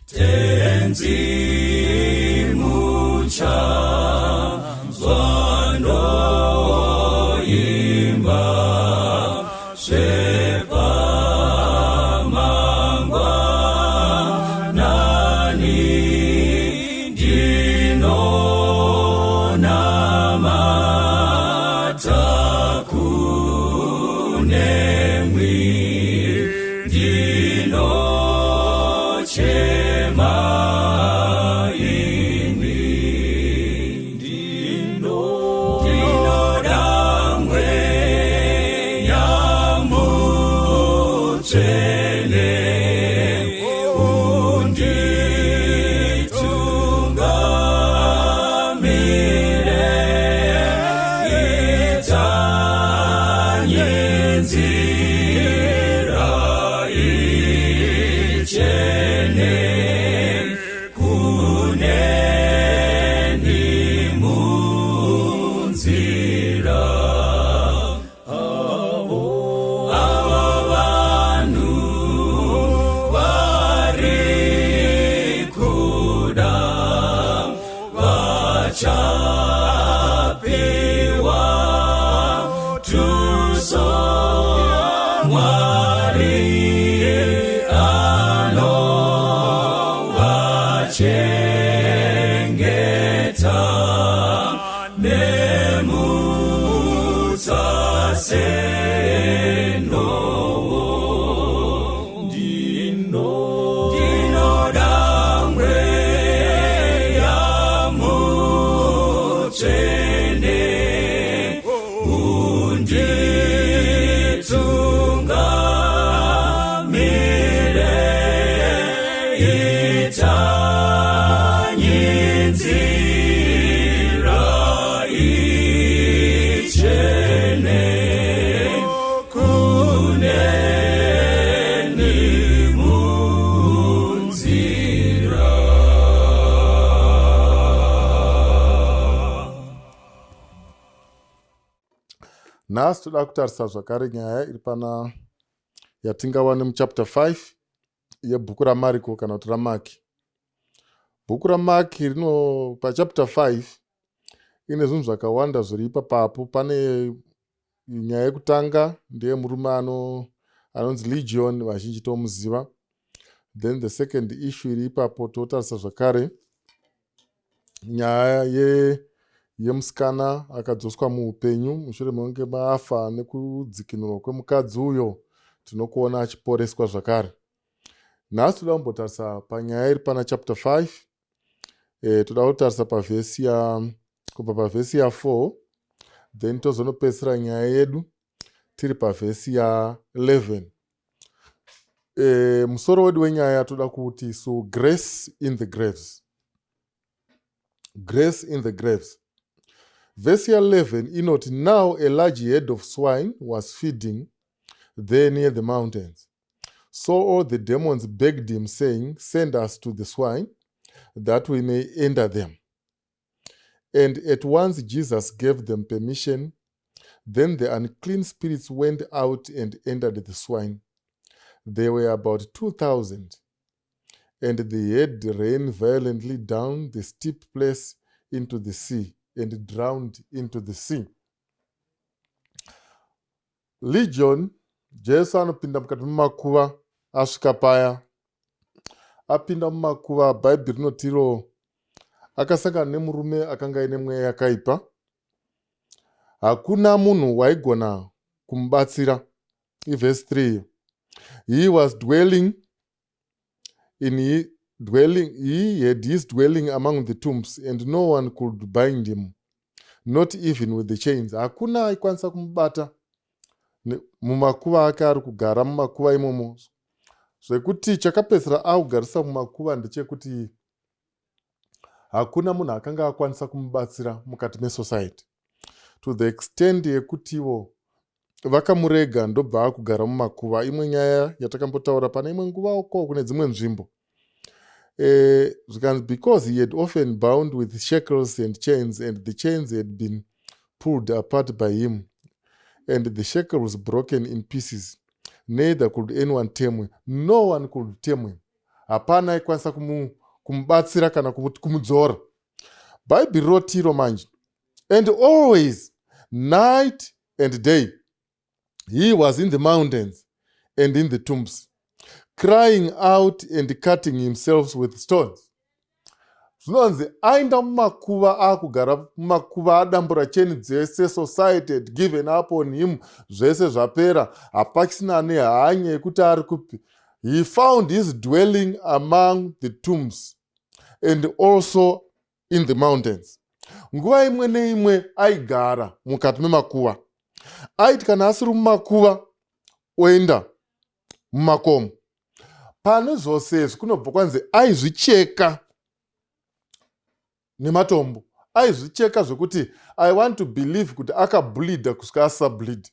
tenzi mucha zwando imba shepa mangwa nani dino namata kunemwi dino chema Nhasi toda kutarisa zvakare nyaya iri pana yatingawana muchapter 5 yebhuku raMariko kana kuti raMaki. Bhuku raMaki rino pachapter 5 ine zvinhu zvakawanda zviri ipapo. Pane nyaya yekutanga ndeye murume anonzi Legion, vazhinji tomuziva. Then the second issue iri ipapo totarisa zvakare nyaya yemusikana akadzoswa muupenyu mushure mekunge maafa nekudzikinurwa kwemukadzi uyo tinokuona achiporeswa zvakare. Nhasi toda kumbotarisa panyaya iri pana chapter 5. Toda kutarisa kubva pavhesi ya4 then tozonopedzisira nyaya yedu tiri pavhesi ya11. Musoro wedu wenyaya toda kuti so grace in the graves. Grace in the graves. Verse 11 inoti, now a large herd of swine was feeding there near the mountains. So all the demons begged him, saying, send us to the swine, that we may enter them. And at once Jesus gave them permission. Then the unclean spirits went out and entered the swine. There were about 2,000. And the herd ran violently down the steep place into the sea, and drowned into the sea. Legion, Jesu anopinda mukati mumakuva asvika paya. Apinda mumakuva, Bhaibheri rinotiro akasangana nemurume akanga aine mweya yakaipa. Hakuna munhu waigona kumubatsira. Verse 3. He was dwelling he had his dwelling among the tombs, and no one could bind him, not even with the chains. Hakuna aikwanisa kumubata mumakuva ake ari kugara mumakuva imomo. Zvekuti chakapedzisira akugarisa mumakuva ndechekuti hakuna munhu akanga akwanisa kumubatsira mukati mesociety, to the extent yekutiwo vakamurega ndobva akugara mumakuva. Imwe nyaya yatakambotaura pana imwe nguva uko kune dzimwe nzvimbo. Because he had often bound with shackles and chains, and the chains had been pulled apart by him, and the shackle was broken in pieces. Neither could anyone tame him. No one could tame him. hapana aikwanisa kumubatsira kana kumudzora. Bhaibheri rotiro manje, and always night and day he was in the mountains and in the tombs, crying out and cutting himself with stones. Zvinonzi aenda mumakuva, akugara mumakuva, adambura cheni dzese, society had given up on him, zvese zvapera, hapachisina nehanya yekuti ari kupi. He found his dwelling among the tombs and also in the mountains. Nguva imwe neimwe aigara mukati memakuva. Aiti kana asiri mumakuva oenda mumakomo. Pane zvose kunobva kwanzi aizvicheka nematombo. Aizvicheka zvekuti I want to believe kuti akableeda kusvika asableed.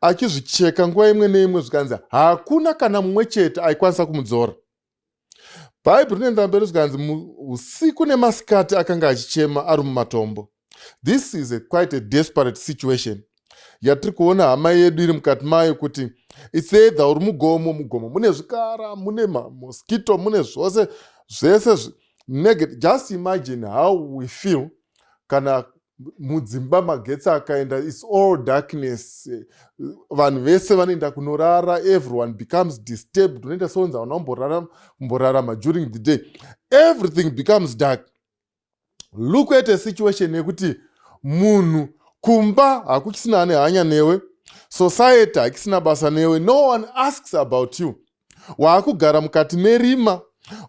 Achizvicheka nguva imwe neimwe zvikanzi hakuna kana mumwe chete aikwanisa kumudzora. Bhaibheri rinoenda mberi zvikanzi usiku nemasikati akanga achichema ari mumatombo. This is quite a desperate situation. Yatiri kuona hama yedu iri mukati mayo kuti it's either uri mugomo mune zvikara, mune mosquito, mune zvose negative. Just imagine how we feel kana mudzimba magetsi akaenda, it's all darkness, vanhu vese vanoenda kunorara, everyone becomes disturbed. Unoita seunza unomborarama during the day, everything becomes dark. Look at a situation yekuti munhu kumba hakuchisina nehanya newe, society hakisina basa newe, no one asks about you. Waakugara mukati merima,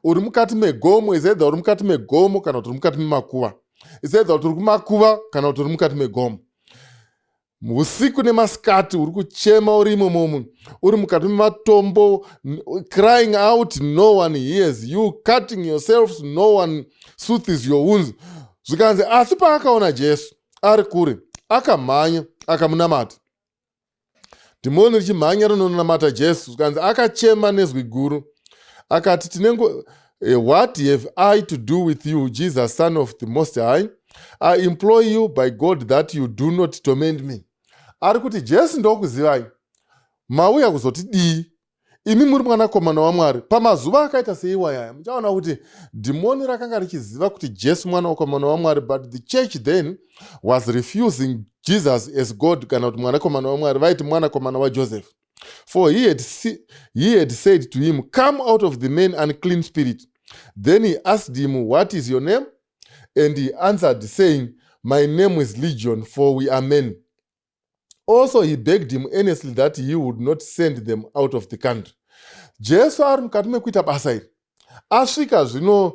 uri mukati megomo, izedha uri mukati megomo kana kuti uri mukati memakuva, izedha kuti uri kumakuva kana kuti uri mukati megomo. Usiku nemasikati uri kuchema uri imomo, uri mukati mematombo, crying out, no one hears you, cutting yourselves, no one soothes your wounds. Zvikanzi asi paakaona Jesu ari kure, akamhanya akamunamata. Dhimoni richimhanya rinonamata Jesu, zvikanzi akachema nezwi guru akati, what have I to do with you, Jesus, Son of the Most High? I implore you by God that you do not torment me. Ari kuti Jesu ndokuzivai, mauya kuzotidii, imi muri mwanakomana waMwari. Pamazuva akaita seiwaya muchaona kuti dhimoni rakanga richiziva kuti Jesu mwanakomana waMwari, but the church then was refusing Jesus as God kana kuti mwanakomana waMwari, vaiti mwanakomana waJoseph. For he had said to him, come out of the man, unclean spirit. Then he asked him, what is your name? And he answered, saying, my name is Legion, for we are many. Also he begged him earnestly that he would not send them out of the country. Jesu ari mukati mekuita basa iri. Asvika zvino,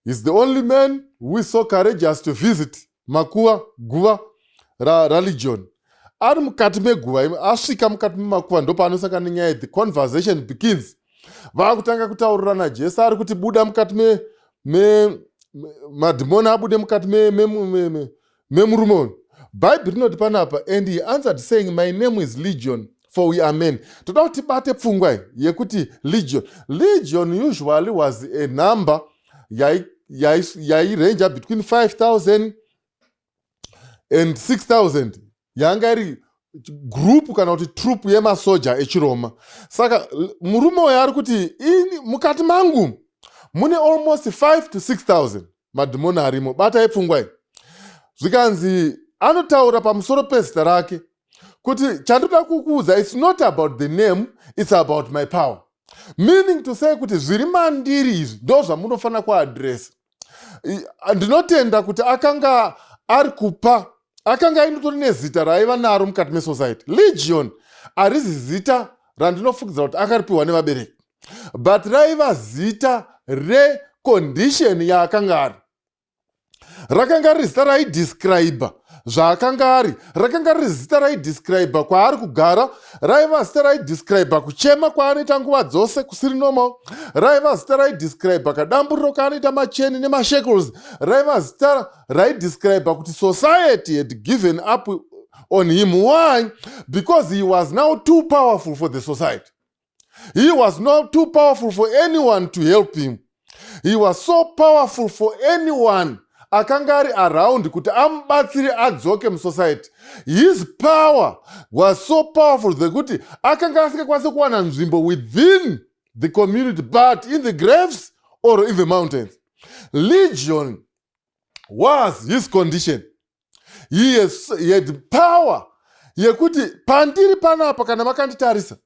is the only man who is so courageous to visit makuva, guva religion. Ari mukati meguva, asvika mukati memakuva, ndo paanosangana nenyaya. The conversation begins. Vaakutanga kutaurirana. Jesu ari kuti buda mukati madhimoni abude mukati memurume. Bhaibheri rinoti panapa, and he answered saying, my name is Legion, for we are men. Toda kuti bate pfungwa yekuti Legion usually was a number yairange between 5,000 and 6,000. Yanga iri group kana kuti troop yemasoja echiroma. Saka murume uyu ari kuti mukati mangu mune almost 5 to 6,000 madhimoni arimo. Bata pfungwa. Zvikanzi anotaura pamusoro pezita rake kuti chandoda kukuudza, it's not about the name, it's about my power. Meaning to say kuti zviri mandiri izvi ndo zvamunofanira kuadresa. Ndinotenda kuti akanga ari kupa, akanga inotori nezita raiva naro mukati mesociety. Legion harizi zita randinofungidza kuti akaripiwa nevabereki, but raiva zita recondition yaakanga ari. Rakanga riri zita raidescribe zvaakanga ari, rakanga riri zita raidescribe kwaari kugara, raiva zita raidescribe kuchema kwaanoita nguva dzose kusiri normal, raiva zita raidescribe kadamburiro kaanoita macheni nemashekels, raiva zita raidescribe kuti society had given up on him. Why? Because he was now too powerful for the society. He was not too powerful for anyone to help him. He was so powerful for anyone akanga ari around kuti amubatsire adzoke musociety. His power was so powerful kuti akanga asingakwanisi kuwana nzvimbo within the community, but in the graves or in the mountains. Legion was his condition. He had power. Yekuti pandiri panapa kana makanditarisa.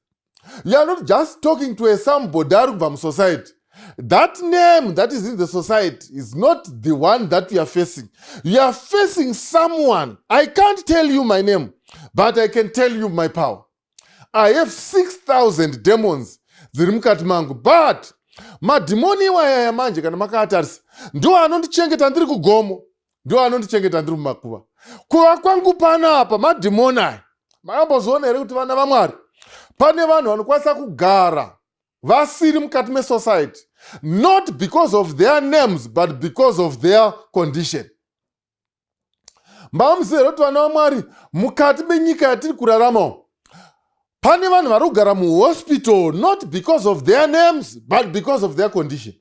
You are not just talking to a somebody from society. That name that is in the society is not the one that you are facing. You are facing someone. I can't tell you my name, but I can tell you my power. I have 6,000 demons ziri mukati mangu, but madhimoni iwaya yamanje kana makatarisa ndo anondichengeta ndiri kugomo, ndo anondichengeta ndiri mumakuva. Kuva kwangu panapa madhimoni aya makambozoona here kuti vana vaMwari pane vanhu vanokwanisa kugara vasiri mukati mesociety, not because of their names but because of their condition. Mbamuzere kuti vana vaMwari mukati menyika yatiri kuraramawo pane vanhu vari kugara muhospital not because of their names but because of their condition.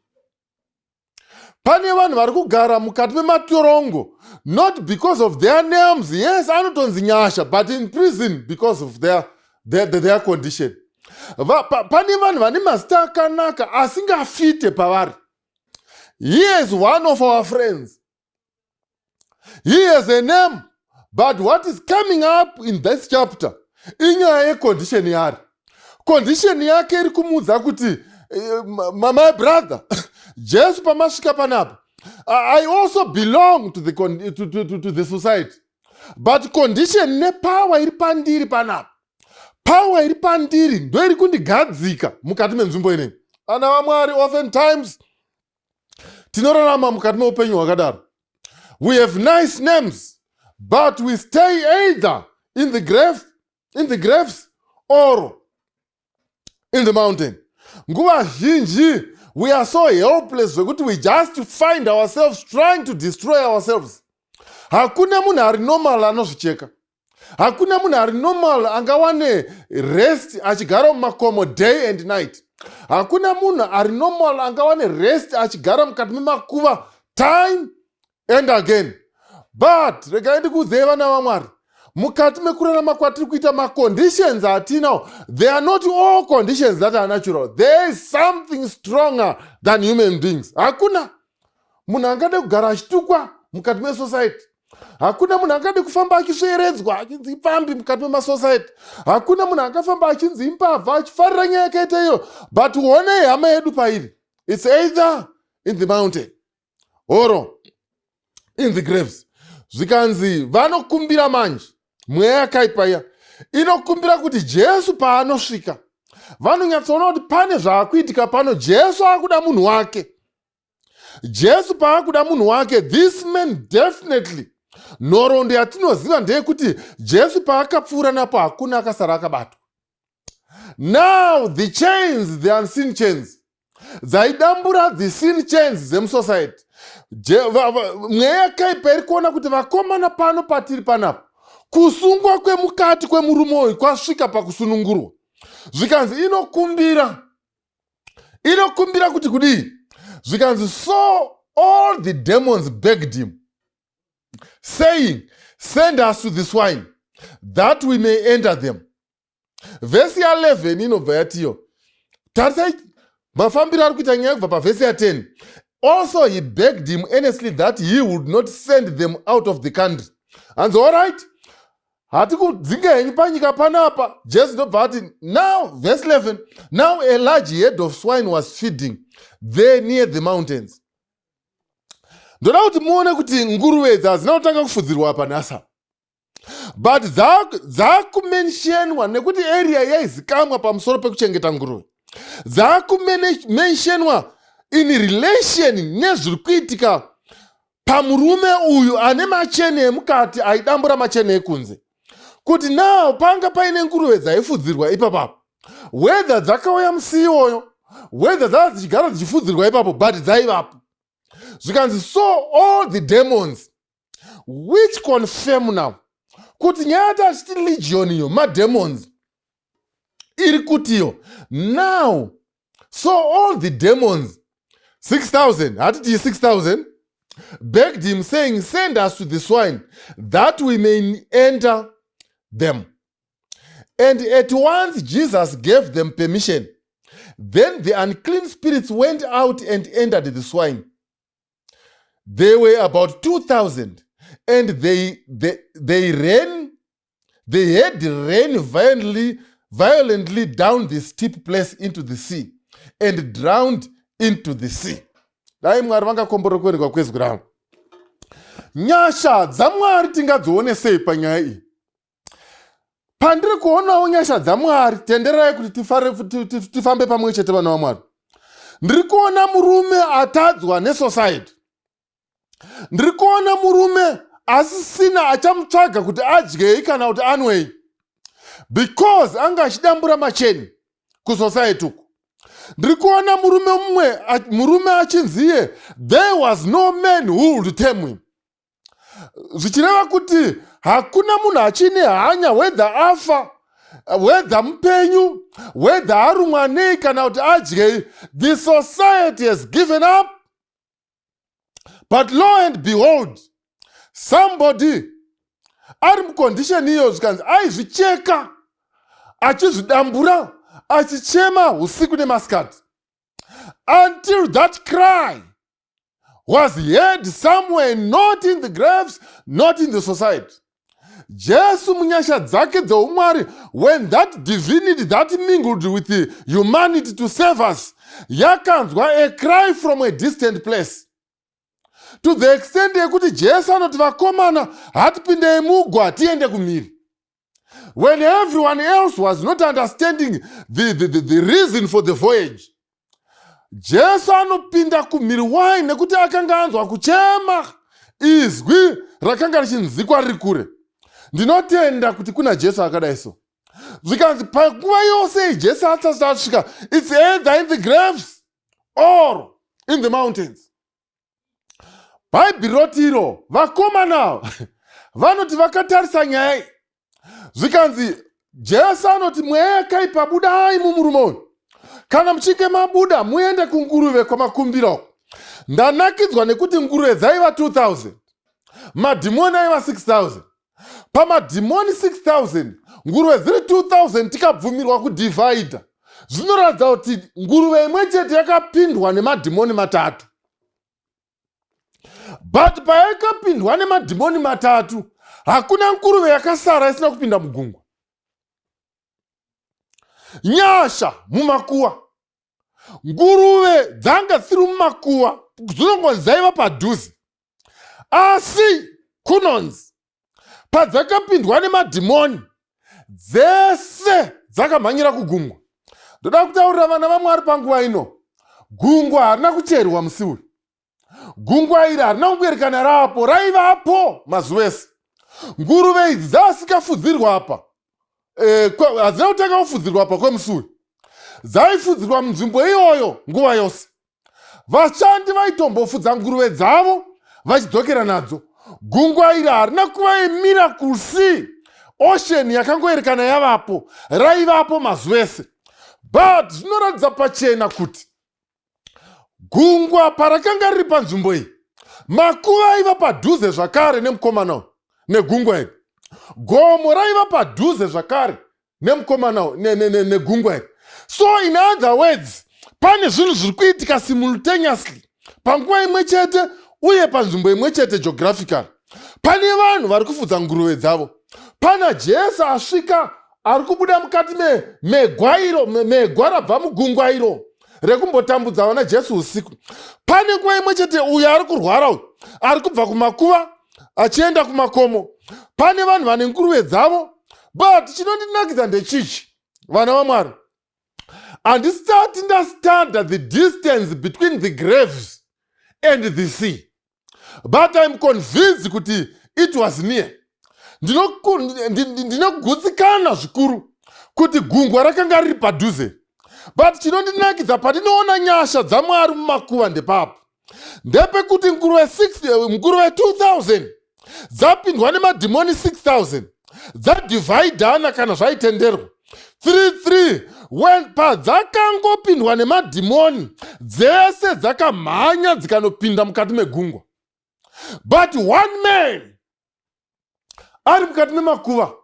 Pane vanhu vari kugara mukati mematorongo not because of their names. Yes, anotonzi nyasha, but in prison because of their condition. Pane vanhu vane mazita akanaka asingafite pavari. He is one of our friends. He has a name, but what is coming up in this chapter inyaya yecondition yari. Condition yake iri kumudza kuti my brother, Jesu pamasvika panapa, I also belong to the society. But condition nepower iri pandiri panapa. Power iri pandiri ndo iri kundigadzika mukati menzvimbo ineyi. Ana vaMwari, oftentimes tinorarama mukati meupenyu hwakadaro. We have nice names, but we stay either in the graves or in the mountain. Nguva zhinji we are so helpless zvekuti we just find ourselves trying to destroy ourselves. Hakuna munhu ari normal anozvicheka. Hakuna munhu ari normal angawane rest achigara mumakomo day and night. Hakuna munhu ari normal angawane rest achigara mukati memakuva time and again. But regai ndikuudzei vana vaMwari, mukati mekurarama kwatiri kuita maconditions atinawo, they are not all conditions that are natural. There is something stronger than human beings. Hakuna munhu angade kugara achitukwa mukati mesociety. Hakuna munhu angade kufamba achisveredzwa achinzi pambi mukati memasociety. Hakuna munhu angafamba achinzi imbavha achifarira nyaya yakaita iyo. But honei hama yedu pairi, it's either in the mountain or in the graves. Zvikanzi vanokumbira manje mweya yakaipa iya inokumbira kuti Jesu paanosvika vanonyatsoona kuti pane zvaakuitika pano. Jesu akuda munhu wake. Jesu paakuda munhu wake, this man definitely, nhoroondo yatinoziva ndeyekuti Jesu paakapfuura napo hakuna akasara akabatwa. Now the chains, the unseen chains, dzaidambura the seen chains dzemusociety. Mweya yakaipa iri kuona kuti vakomana pano patiri panapa, kusungwa kwemukati kwemurume uyu kwasvika pakusunungurwa. Zvikanzi inokumbira kuti kudii? Zvikanzi so all the demons begged him, saying, send us to the swine that we may enter them. Verse 11 inobva yatiyo. Tarisai mafambiro ari kuita nyaya kubva pavhesi 10. Also he begged him earnestly that he would not send them out of the country. And so, all right, hati kudzinga henyu panyika panapa. Jesu ndobva ati, now, verse 11, now a large herd of swine was feeding there near the mountains. Ndoda kuti muone kuti nguruve idzi hadzina kutanga kufudzirwa panhasa. But dzakumentionwa nekuti area yaizikamwa pamusoro pekuchengeta nguruve. Dzakumentionwa in relation nezviri kuitika pamurume uyu ane machene emukati aidambura machene ekunze. Kuti now panga paine nguruve dzaifudzirwa ipapapo. Whether dzakauya musi iwoyo, whether dzava dzichigara dzichifudzirwa ipapo, but dzaivapo. Zvikanzi so all the demons, which confirm now kuti nyaya tachiti legion iyo mademons iri kutiyo. Now so all the demons 6,000, hatiti 6,000, begged him saying, send us to the swine that we may enter them. And at once Jesus gave them permission. Then the unclean spirits went out and entered the swine. They were about 2,000, and they had ran violently down the steep place into the sea and drowned into the sea. Dai Mwari vangakomborokwerwa kwezwi rangu. Nyasha dzaMwari tingadzione sei panyaya iyi? Pandiri kuonawo nyasha dzaMwari, tenderai kuti tifambe pamwe chete vana vaMwari. Ndiri kuona murume atadzwa nesociety. Ndiri kuona murume asisina achamutsvaga kuti adyei kana kuti anwei, because anga achidambura macheni kusociety uku. Ndiri kuona murume achinziye there was no man who would tame him. Zvichireva kuti hakuna munhu achine hanya, whether afa, whether mupenyu, whether arumwa nei kana kuti adyei. The society has given up. But lo and behold, somebody ari mucondition iyo zvikanzi aizvicheka, achizvidambura, achichema usiku nemasikati, until that cry was heard somewhere, not in the graves, not in the society. Jesu munyasha dzake dzeumwari, when that divinity that mingled with the humanity to save us, yakanzwa a cry from a distant place. To the extent yekuti Jesu anoti vakomana hatipindei mugwa tiende kumhiri. When everyone else was not understanding the reason for the voyage, Jesu anopinda kumhiri. Why? Nekuti akanga anzwa kuchema izwi rakanga richinzikwa riri kure. Ndinotenda kuti kuna Jesu akadai so. Zvikanzi panguva yose Jesu asati asvika, it's either in the graves or in the mountains. Bhaibheri rotiro vakomana vanoti vakatarisa nyaya. Zvikanzi Jesu anoti mwekai pabudai mumurume. Kana muchinge mabuda muende kunguruve kwamakumbiro. Ndanakidzwa nekuti nguruve dzaiva 2,000, madhimoni aiva 6,000. Pamadhimoni 6,000, nguruve dziri 2,000 tikabvumirwa kudivhaidha. Zvinoratidza kuti nguruve imwe chete yakapindwa nemadhimoni matatu. But payakapindwa nemadhimoni matatu, hakuna nguruve yakasara isina kupinda mugungwa. Nyasha mumakuwa. Nguruve dzanga dziri mumakuwa dzinongonzi dzaiva padhuze. Asi kunonzi padzakapindwa nemadhimoni dzese dzakamhanyira kugungwa. Ndoda kutaurira vana vaMwari panguva ino, gungwa harina kucherwa musi uyu. Gungwa iri harina kungoerekana rapo, raivapo mazuva ese. Nguruve idzi dzasikafudzirwa apa. Hadzina kutanga kufudzirwa apa kwemusi uyu. Dzaifudzirwa munzvimbo iyoyo nguva yose. Vashandi vaitombofudza nguruve dzavo vachidzokera nadzo. Gungwa iri harina kuva miracle sea, ocean yakangoerekana yavapo, raivapo mazuva ese. But zvinoratidza pachena kuti gungwa parakanga riri panzvimbo iyi, makuva aiva padhuze zvakare nemukomana negungwa iri. Gomo raiva padhuze zvakare nemukomana negungwa iri. So in other words, pane zvinhu zviri kuitika simultaneously panguva imwe chete uye panzvimbo imwe chete geographically. Pane vanhu vari kufudza nguruve dzavo. Pana Jesu asvika ari kubuda mukati megwa rabva mugungwa iro rekumbotambudza vana Jesu usiku. Pane nguva imwe chete uyo ari kurwara uyu ari kubva kumakuva achienda kumakomo. Pane vanhu vane nguruve dzavo. But chinondinakidza ndechichi, vana vaMwari, handisati ndastanda the distance between the graves and the sea, but I'm convinced kuti it was near. Ndinogutsikana zvikuru kuti gungwa rakanga riri padhuze. But chinondinakidza pandinoona nyasha dzaMwari mumakuva ndepapo, ndepekuti nguruve 2,000 dzapindwa nemadhimoni 6,000 dzadivhaidhana kana zvaitenderwa 3-3. When padzakangopindwa nemadhimoni dzese dzakamhanya dzikanopinda mukati megungwa. But one man ari mukati memakuva,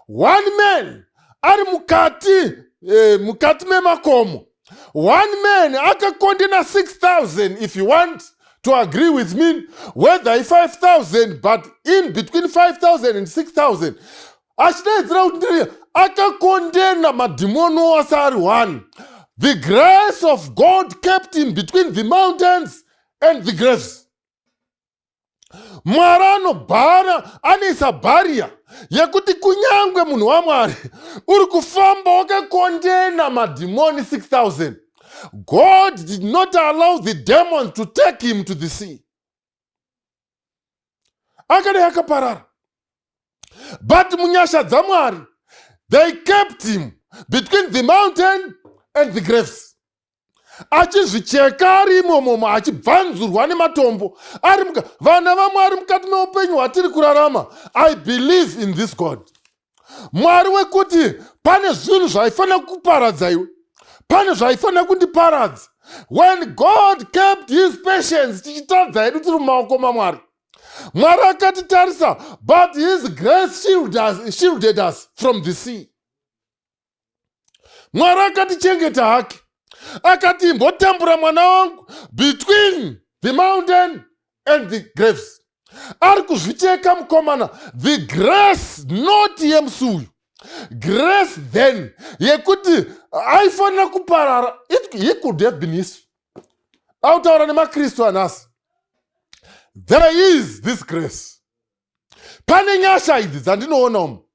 one man ari mukati memakomo, One man akakondena 6,000, if you want to agree with me, whether 5,000, but in between 5,000 and 6,000. Akakondena madimono asari one. The grace of God kept him between the mountains and the graves. Marano bara anisa baria yekuti kunyangwe munhu wamwari uri kufamba wakakondena madimoni 6,000. God did not allow the demon to take him to the sea. Akade akaparara. But munyasha dzamwari, they kept him between the mountain and the graves. Achizvicheka ari imomo achibvanzurwa nematombo ari vana vamwari mukati meupenyu hwatiri kurarama. I believe in this God. Mwari wekuti pane zvinhu zvaifanira kuparadza iwe, pane zvaifanira kundiparadza. When God kept his patience, tichitadza hedu tiri mumaoko maMwari. Mwari akatitarisa, but his grace shielded us from the sea. Mwari akatichengeta hake. Akati imbotambura mwana wangu between the mountain and the graves. Ari kuzvicheka mukomana. The grace not yemusuyu. Grace then yekuti aifanira kuparara. He could have been his. Autaura nemakristu anasi. There is this grace. Pane nyasha idzi dzandinoona umu.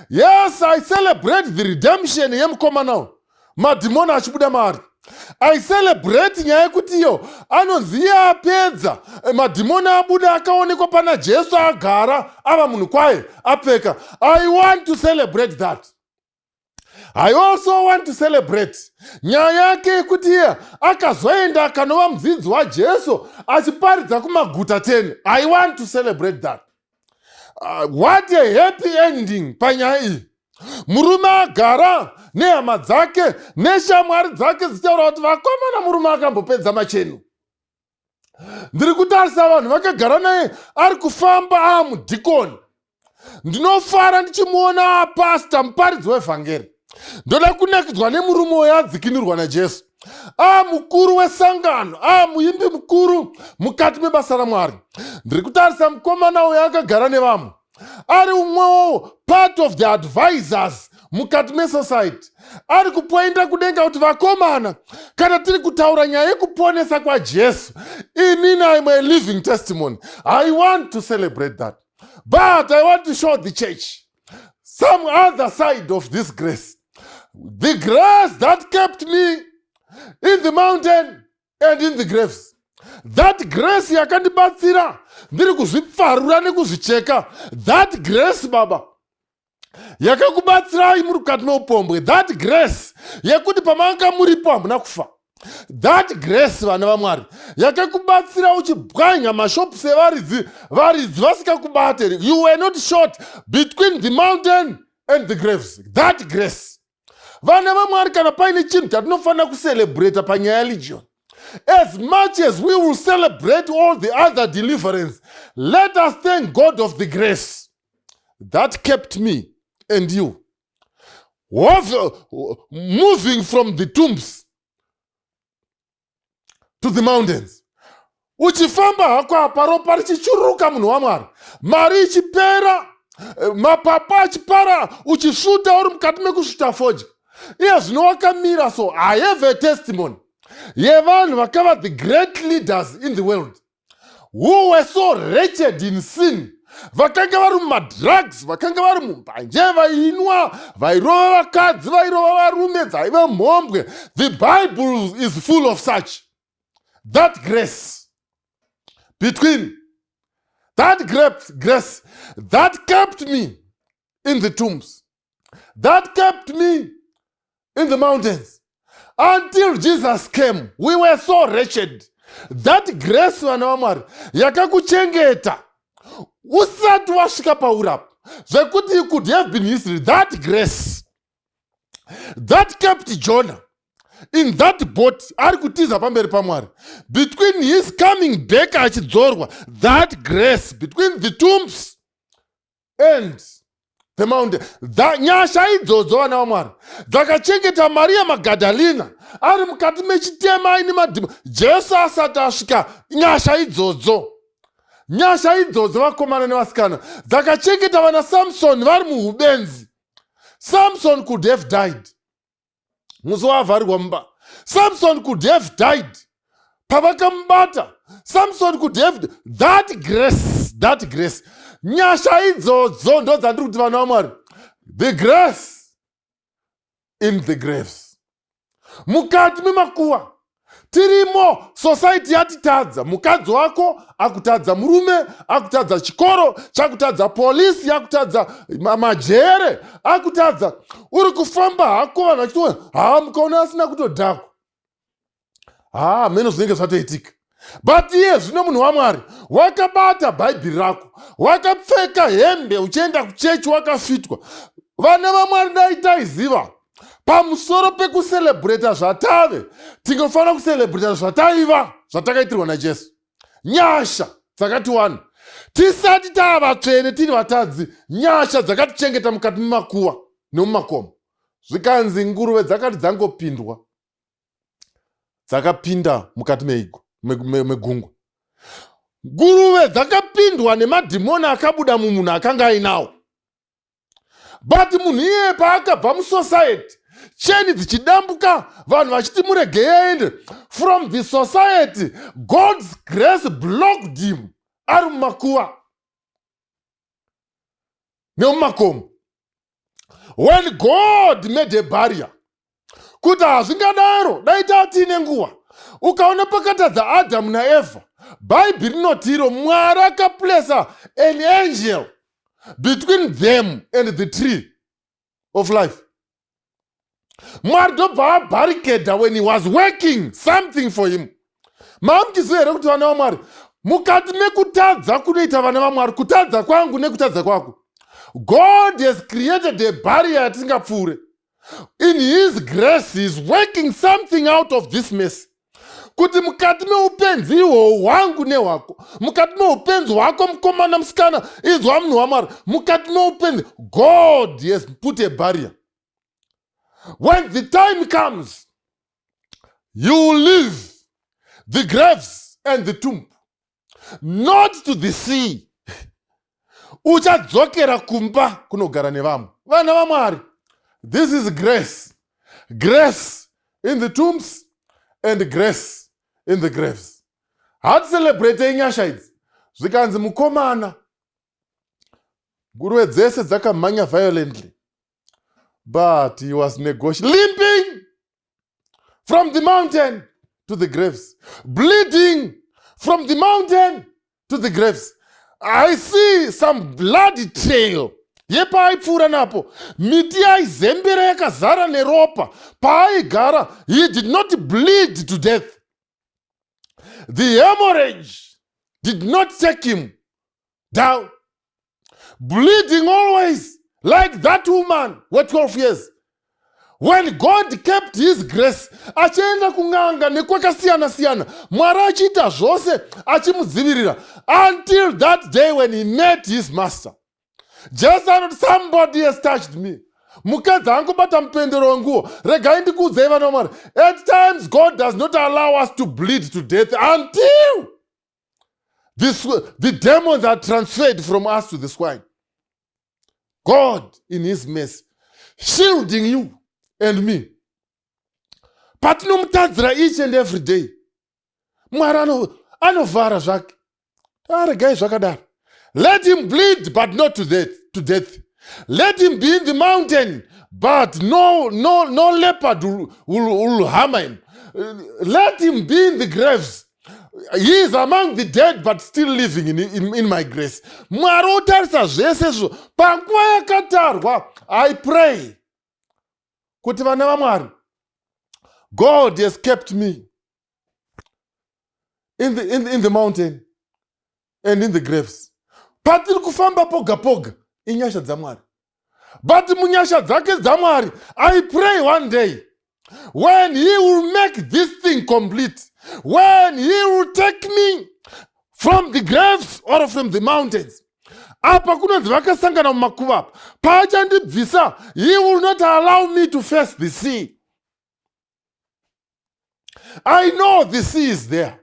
Yes, I celebrate the redemption yemukomana. Madhimoni achibuda maari. I celebrate nyaya yekuti iyo anonzi apedza madhimoni abuda akaonekwa pana Jesu agara ava munhu kwaye apfeka. I want to celebrate that. I also want to celebrate nyaya yake yekuti iye akazoenda akanova mudzidzi waJesu achiparidza kumaguta 10. I want to celebrate that. What a happy ending panyaya iyi. Murume agara nehama dzake neshamwari dzake zichitaura kuti vakomana murume akambopedza machenu. Ndiri kutarisa vanhu vakagara naye ari kufamba amudhikoni. Ndinofara ndichimuona apasta muparidzi wevhangeri. Ndoda kunakidzwa nemurume uyo adzikinurwa naJesu. Mukuru wesangano, muimbi mukuru mukati mebasa raMwari. Ndiri kutarisa mukomana uyo akagara nevamwe. Ari umwewo part of the advisors mukati mesociety. Ari kupoinda kudenga kuti vakomana kana tiri kutaura nyaya yekuponesa kwaJesu, inini I'm a living testimony. I want to celebrate that. But I want to show the church some other side of this grace. The grace that kept me in the mountain and in the graves. That grace yakandibatsira ndiri kuzvipfarura nekuzvicheka. That grace baba yakakubatsirai muri mukati meupombwe. That grace yekuti pamanga muripo hamuna kufa. That grace vana vaMwari yakakubatsira uchibwanya mashopu sevaridzi vasikakubate. You were not short between the mountain and the graves. That grace. Vana vaMwari kana paine chinhu chatinofanira kucelebrate panyaya legion. As much as we will celebrate all the other deliverance, let us thank God of the grace that kept me and you moving from the tombs to the mountains. Uchifamba hako apa ropa richichuruka munhu waMwari. Mari ichipera, mapapa achipara, uchisvuta uri mukati mekusvuta fodya. Iye zvino wakamira so. I have a testimony. Yevanhu vakava the great leaders in the world who were so wretched in sin. Vakanga vari mumadrugs, vakanga vari mumbanje, vainwa, vairova vakadzi, vairova varume, dzaiva mhombwe. The Bible is full of such. That grace between that grace that kept me in the tombs, that kept me in the mountains. Until Jesus came, we were so wretched. That grace vana vaMwari yakakuchengeta usati wasvika paurapo zvekuti you could have been history. That grace that kept Jonah in that boat ari kutiza pamberi paMwari between his coming back achidzorwa. That grace between the tombs and the mountain. Nyasha idzodzo vana vaMwari dzakachengeta Maria Magdalena ari mukati mechitema aine madhimoni. Jesu asati asvika, nyasha idzodzo vakomana nevasikana dzakachengeta vana Samson vari muhubenzi. Samson could have died. Musi wavharirwa mumba. Samson could have died. Pavakamubata. Samson could have that grace. Nyasha idzodzo ndo dzandiri kuti vana vaMwari. The grace in the graves. Mukati memakuwa. Tirimo, society yatitadza. Mukadzi wako akutadza, murume akutadza, chikoro chakutadza, polisi akutadza, majere akutadza. Uri kufamba hako vanhu vachiti mukaona asina kutodhakwa. Meno zvinenge zvatoitika. But iye zvino munhu waMwari wakabata bhaibheri rako, wakapfeka hembe uchienda kuchechi wakafitwa. Vana vaMwari dai taiziva pamusoro pekucelebrata zvatave, tingofanira kucelebrata zvataiva, zvatakaitirwa naJesu. Nyasha dzakatiwana. Tisati tavatsvene tiri vatadzi, nyasha dzakatichengeta mukati memakuwa nemumakomo. Zvikanzi nguruve dzakati dzangopindwa, dzakapinda mukati megungwa. Nguruve dzakapindwa nemadhimoni akabuda mumunhu akanga ainawo. But munhu iye paakabva musociety, cheni dzichidambuka, vanhu vachiti murege aende. From the society, God's grace blocked him. Ari mumakuwa nemumakomo. When God made a barrier, kuti hazvingadaro, dai tatine nguva. Ukaona pakatadza Adamu naEvha, bhaibheri rinotiro Mwari akaplesa an angel between them and the tree of life. Mwari ndobva abarricada when he was working something for him. Mamuchiziva here kuti vana vaMwari, mukati mekutadza kunoita vana vaMwari, kutadza kwangu nekutadza kwako, God has created a barrier yatisingapfuure. In his grace, he is working something out of this mess. Kuti mukati meupenzi ihwo hwangu nehwako, mukati meupenzi hwako mukomana musikana izwa munhu waMwari, mukati meupenzi God has put a barrier. When the time comes, you will leave the graves and the tomb, not to the sea. Uchadzokera kumba kunogara nevamwe. Vana vaMwari, this is grace. Grace in the tombs and grace in the graves. Haticelebrate nyasha idzi. Zvikanzi mukomana, nguruve dzese dzakamhanya violently, but he was limping from the mountain to the graves, bleeding from the mountain to the graves. I see some bloody trail. Yepaipfuura napo, miti yaizembera yakazara neropa. Paaigara, he did not bleed to death. The hemorrhage did not take him down. Bleeding always, like that woman for 12 years. When God kept his grace, achienda kunganga nekwakasiyana-siyana, Mwari achiita zvose achimudzivirira, until that day when he met his master. Just anoti somebody has touched me. Mukadzi angobata mupendero wenguo. Regai ndikuudzei vana vaMwari, at times God does not allow us to bleed to death until the demons are transferred from us to the swine. God in his mercy shielding you and me. Patinomutadzira each and every day. Mwari anovhara zvake. Regai zvakadaro. Let him bleed, but not to death. Let him be in the mountain, but no leopard will harm him. Let him be in the graves. He is among the dead, but still living in my grace. Mwari otarisa zvese izvo panguva yakatarwa. I pray kuti vana vaMwari, God has kept me in the mountain and in the graves. Patiri kufamba poga poga inyasha dzaMwari. But munyasha dzake dzaMwari, I pray one day when he will make this thing complete, when he will take me from the graves or from the mountains, apa kunonzi vakasangana mumakuva apa, paachandibvisa, he will not allow me to face the sea. I know the sea is there.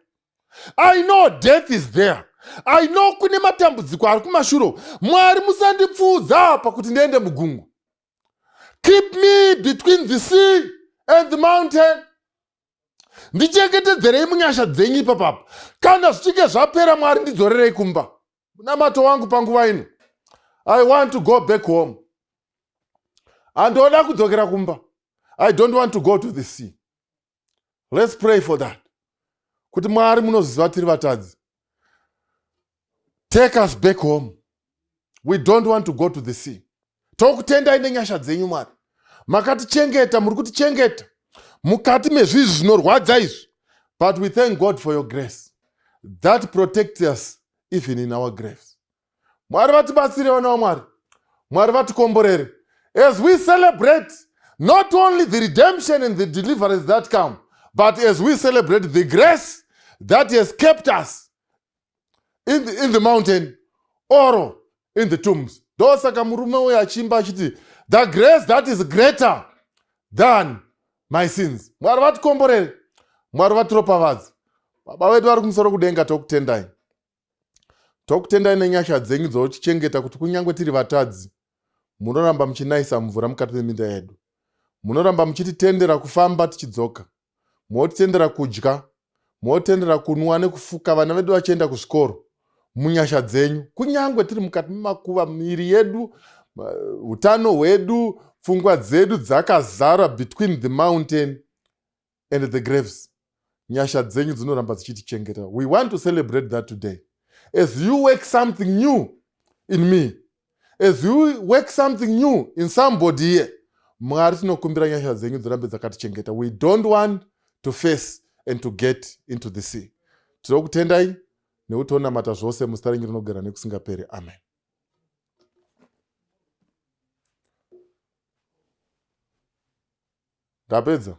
I know death is there. I know kune matambudziko ari kumashuro. Mwari musandipfuudza pakuti ndiende mugungwa. Keep me between the sea and the mountain. Ndichengetedzerei munyasha dzenyu ipapapa. Kana zvichinge zvapera Mwari ndidzorerei kumba. Munamato wangu panguva ino. I want to go back home. Andoda kudzokera kumba. I don't want to go to the sea. Let's pray for that. Kuti Mwari munoziva tiri vatadzi. Take us back home. We don't want to go to the sea. Tokutendai nenyasha dzenyu Mwari. Makatichengeta, muri kutichengeta. Mukati mezvizvi zvinorwadza izvi. But we thank God for your grace. That protects us even in our graves. Mwari vatibatsire vana vaMwari. Mwari vatikomborere. As we celebrate not only the redemption and the deliverance that come, but as we celebrate the grace that has kept us in the mountain or in the tombs. Ndosaka murume uyu achimba achiti, the grace that is greater than my sins. Mwari vatikomborere. Mwari vatiropavadze. Baba vedu vari kumusoro kudenga tokutendai. Tokutendai nenyasha dzenyu dzotichengeta kuti kunyange tiri vatadzi, munoramba muchinaisa mvura mukati meminda yedu. Munoramba muchititendera kufamba tichidzoka. Munotitendera kudya, munotitendera kunwa nekufuka vana vedu vachienda kuzvikoro. Munyasha dzenyu, kunyange tiri mukati memakuva, miri yedu, utano hwedu, pfungwa dzedu dzakazara between the mountain and the graves. Nyasha dzenyu dzinoramba dzichitichengeta. We want to celebrate that today. As you work something new in me, as you work something new in somebody here, Mwari tinokumbira nyasha dzenyu dzirambe dzakatichengeta. We don't want to face and to get into the sea. Tinokutendai nekutonamata zvose muzita renyu rinogara nekusingaperi. Amen. Ndapedza.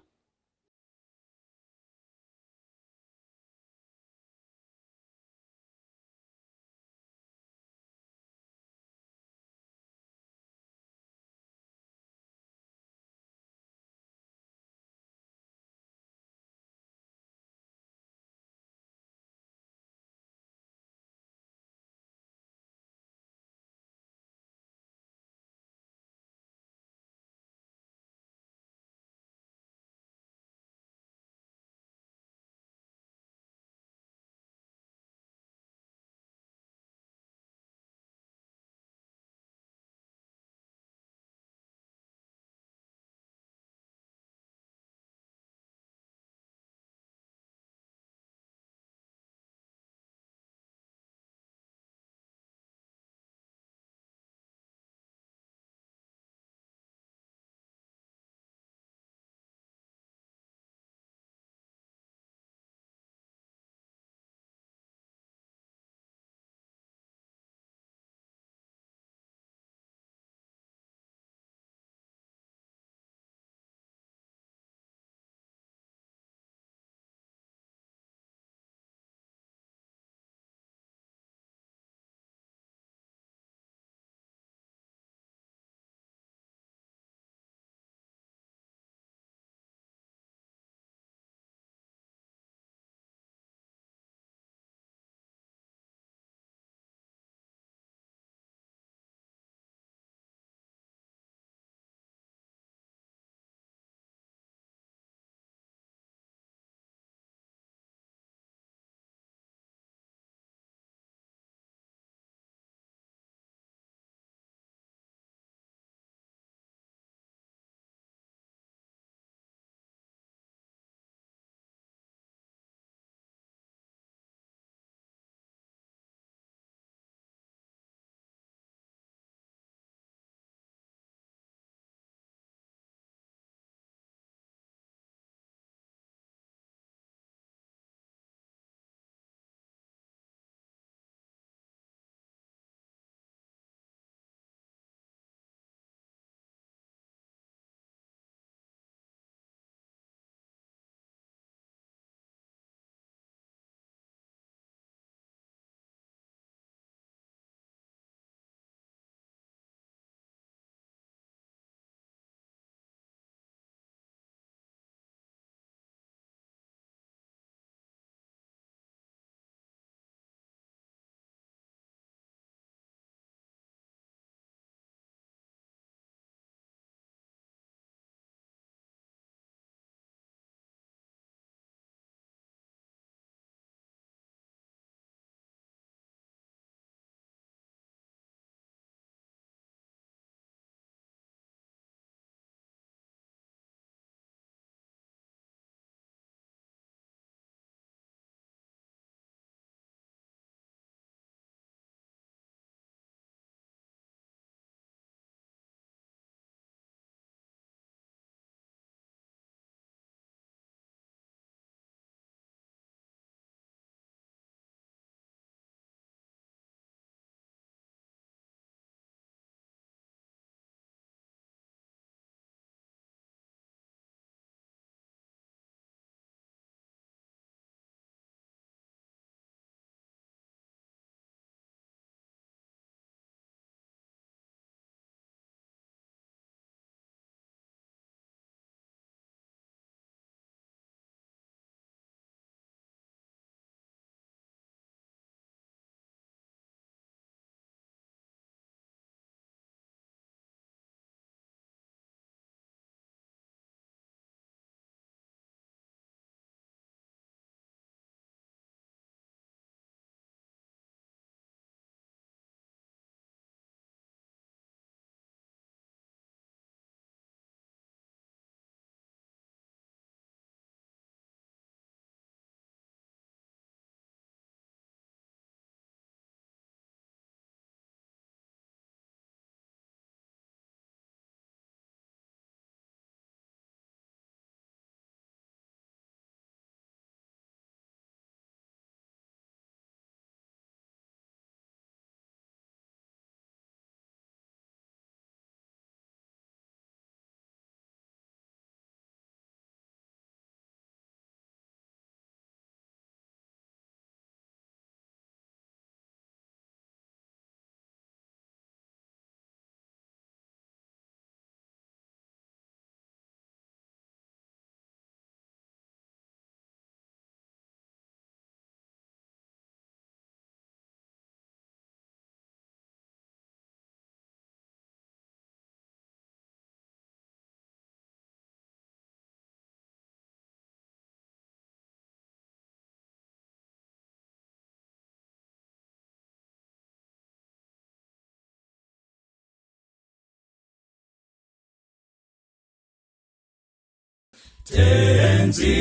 tenzi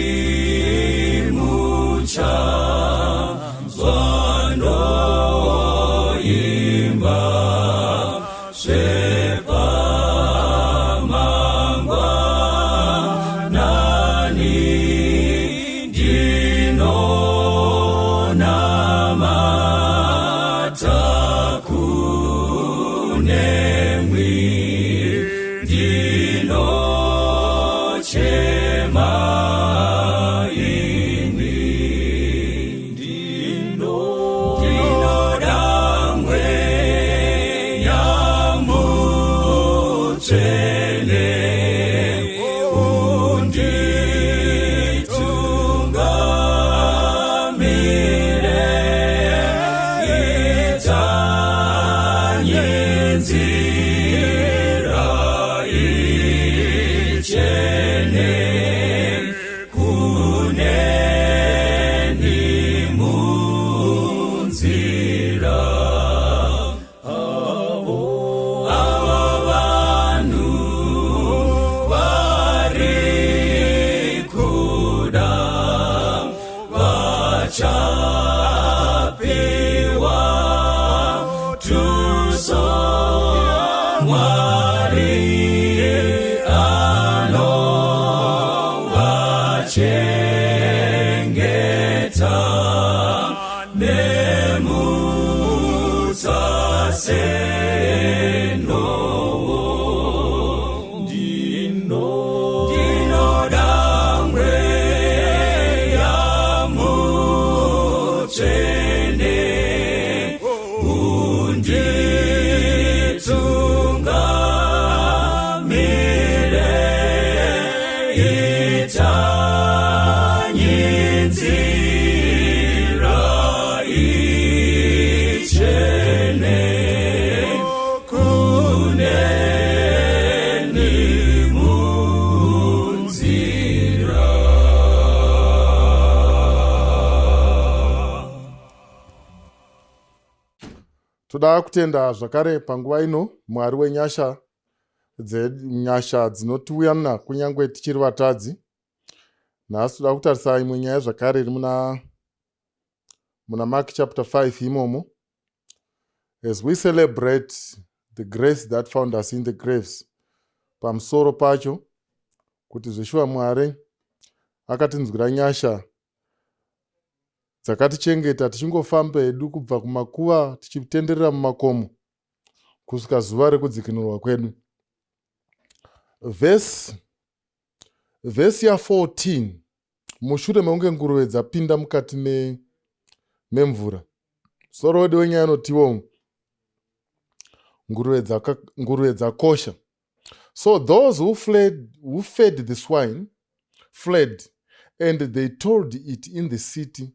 mucha zwano imba shepa mangwa nani dino namata kunemwi dino chema ini dino damwe ya muchele undi tungamire itanyenzira ichene kuneni munzira avo vanhu vari kuda vachapiwa tuso Mwari anovachengeta nemutsasenowo dino damwe yamuchene unditungamire itanyenzira ichene kuneni munzira. Toda kutenda zvakare panguva ino Mwari wenyasha dzinotiuyana kunyange tichiri vatadzi. Nhasi toda kutarisa imwe nyaya zvakare iri muna Mark chapter 5 imomo. As we celebrate the grace that found us in the graves, pamusoro pacho kuti zveshuwa Mwari akatinzwira nyasha dzakatichengeta tichingofamba hedu kubva kumakuva tichitenderera mumakomo kusvika zuva rekudzikinurwa kwedu. Vhesi ya 14, mushure mekunge nguruve dzapinda mukati memvura. Soro wedu wenyaya anotiwo nguruve dzakosha. So those who fed the swine fled, and they told it in the city